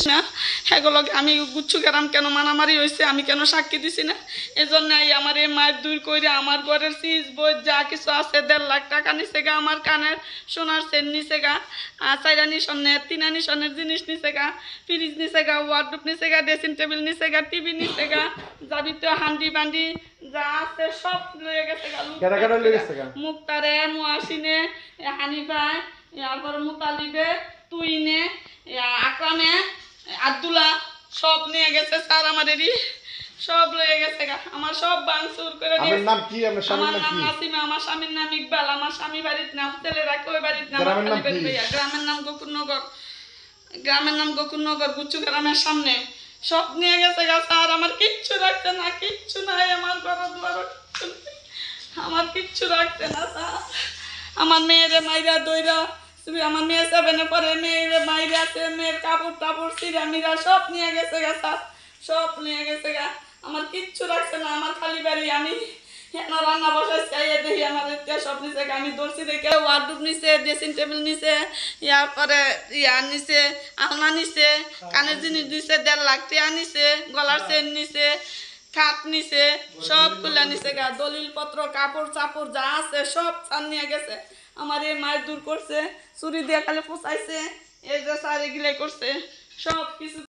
This না এগুলোকে আমি গুচ্ছু গেলাম কেন মারামারি হয়েছে আমি কেন সাক্ষী দিছি না এজন্য আমার এই মায়ের দূর করে আমার ঘরের চিজ বই যা কিছু আছে 1.5 লাখ টাকা নিছে গা আমার কানের সোনার চেন নিছে গা চাইরা নিশনের 3 নিশনের জিনিস নিছে গা ফ্রিজ নিছে গা ওয়ার্ডরোব নিছে গা ড্রেসিং টেবিল নিছে গা টিভি নিছে গা যাবিতীয় হান্ডি বান্ডি যা আছে সব লয়ে গেছে গা মুক্তারে মুয়াসিনে হানিফায় এরপর মুতালিবে তুইনে আকরামে আব্দুল্লাহ সব নিয়ে গেছে স্যার আমাদেরই সব লয়ে গেছে গা আমার সব ভাঙচুর করে দিয়েছে। আমার নাম কি? আমার স্বামীর নাম কি? নাসিমা, আমার স্বামীর নাম ইকবাল, আমার স্বামী বাড়ির নাম ছেলেরা কই বাড়ির নাম গ্রামের নাম গোকুলনগর, গ্রামের নাম গোকুলনগর গুচ্ছু গ্রামের সামনে সব নিয়ে গেছে গা স্যার আমার কিচ্ছু রাখছে না কিচ্ছু নাই আমার ঘর দুয়ার আমার কিচ্ছু রাখছে না স্যার আমার মেয়েরে মাইরা দইরা আমার মেয়ে 7-এ পড়ে মেয়েরে মাইরা আছে মেয়ের কাপড় টাপড় সিরা মিরা সব নিয়ে গেছে গা স্যার সব নিয়ে গেছে গা আমার কিচ্ছু রাখছে না আমার খালি বাড়ি আমি রান্না বসাই চাইয়ে দেখি আমার সব নিচে আমি দর্শি দেখে ওয়ার্ডরোব নিচে ড্রেসিং টেবিল নিচে পরে নিচে আলনা নিচে কানের জিনিস দিছে 1.5 লাখ টাকা নিচে গলার চেন নিচে খাট নিচে সব খুলে নিচে গা দলিল পত্র কাপড় চাপড় যা আছে সব ছান নিয়ে গেছে আমার এই মায়ের দূর করছে চুরি দিয়ে খালি পোষাইছে এই যে স্যার এগুলাই করছে সব কিছু